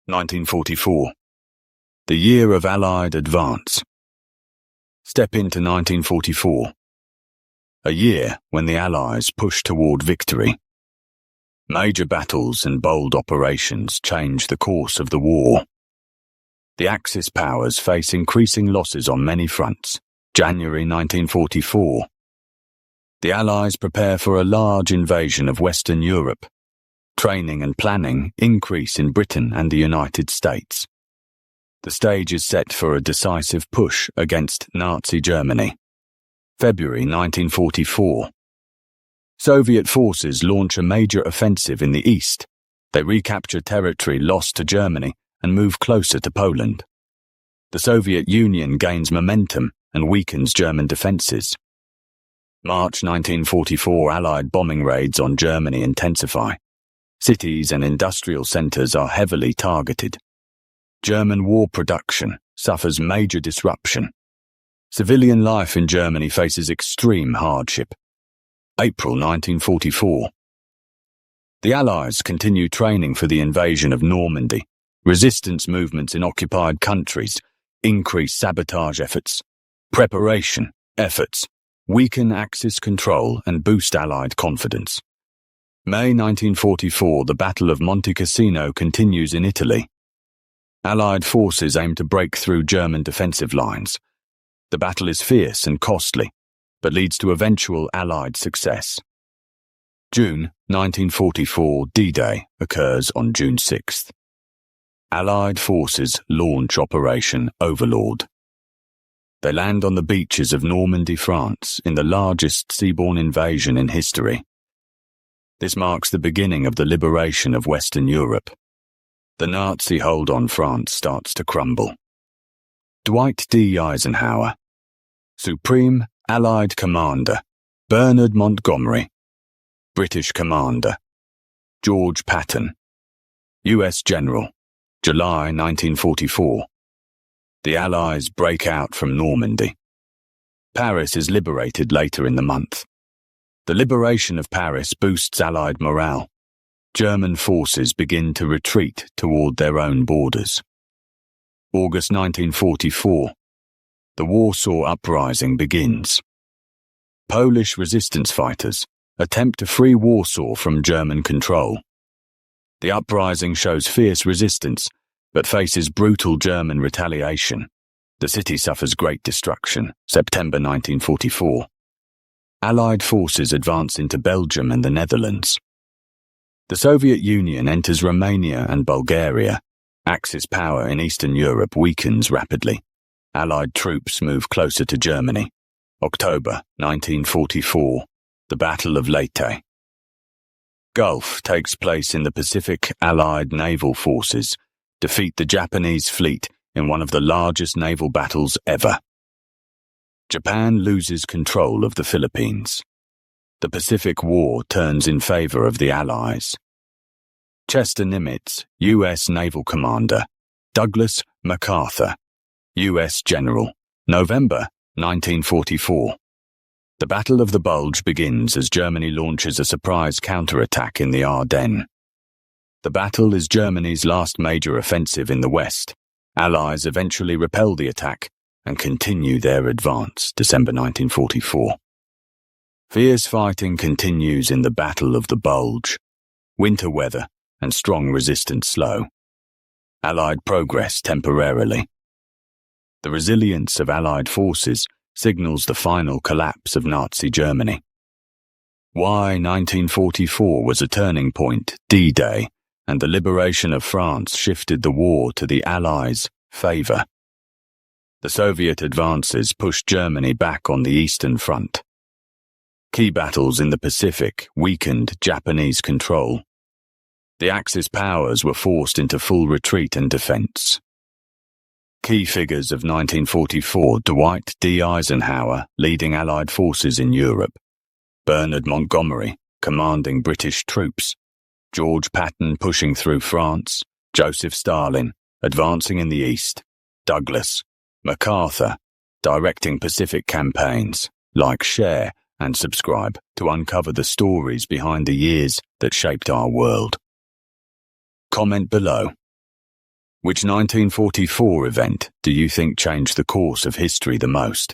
1944. The year of Allied advance. Step into 1944. A year when the Allies pushed toward victory. Major battles and bold operations changed the course of the war. The Axis powers face increasing losses on many fronts. January 1944. The Allies prepare for a large invasion of Western Europe. Training and planning increase in Britain and the United States. The stage is set for a decisive push against Nazi Germany. February 1944. Soviet forces launch a major offensive in the east. They recapture territory lost to Germany and move closer to Poland. The Soviet Union gains momentum and weakens German defences. March 1944 Allied bombing raids on Germany intensify. Cities and industrial centres are heavily targeted. German war production suffers major disruption. Civilian life in Germany faces extreme hardship. April 1944. The Allies continue training for the invasion of Normandy. Resistance movements in occupied countries increase sabotage efforts. Preparation efforts weaken Axis control and boost Allied confidence. May 1944, the Battle of Monte Cassino continues in Italy. Allied forces aim to break through German defensive lines. The battle is fierce and costly, but leads to eventual Allied success. June 1944, D-Day occurs on June 6th. Allied forces launch Operation Overlord. They land on the beaches of Normandy, France, in the largest seaborne invasion in history. This marks the beginning of the liberation of Western Europe. The Nazi hold on France starts to crumble. Dwight D. Eisenhower. Supreme Allied Commander, Bernard Montgomery. British Commander, George Patton. U.S. General, July 1944. The Allies break out from Normandy. Paris is liberated later in the month. The liberation of Paris boosts Allied morale. German forces begin to retreat toward their own borders. August 1944. The Warsaw Uprising begins. Polish resistance fighters attempt to free Warsaw from German control. The uprising shows fierce resistance, but faces brutal German retaliation. The city suffers great destruction. September 1944. Allied forces advance into Belgium and the Netherlands. The Soviet Union enters Romania and Bulgaria. Axis power in Eastern Europe weakens rapidly. Allied troops move closer to Germany. October 1944. The Battle of Leyte Gulf takes place in the Pacific. Allied naval forces defeat the Japanese fleet in one of the largest naval battles ever. Japan loses control of the Philippines. The Pacific War turns in favor of the Allies. Chester Nimitz, U.S. Naval Commander. Douglas MacArthur, U.S. General. November 1944. The Battle of the Bulge begins as Germany launches a surprise counterattack in the Ardennes. The battle is Germany's last major offensive in the West. Allies eventually repel the attack and continue their advance. December 1944. Fierce fighting continues in the Battle of the Bulge. Winter weather and strong resistance slow Allied progress temporarily. The resilience of Allied forces signals the final collapse of Nazi Germany. Why 1944 was a turning point. D-Day and the liberation of France shifted the war to the Allies' favor. The Soviet advances pushed Germany back on the Eastern Front. Key battles in the Pacific weakened Japanese control. The Axis powers were forced into full retreat and defense. Key figures of 1944: Dwight D. Eisenhower, leading Allied forces in Europe. Bernard Montgomery, commanding British troops. George Patton pushing through France. Joseph Stalin, advancing in the east. Douglas MacArthur, directing Pacific campaigns. Like, share, and subscribe to uncover the stories behind the years that shaped our world. Comment below. Which 1944 event do you think changed the course of history the most?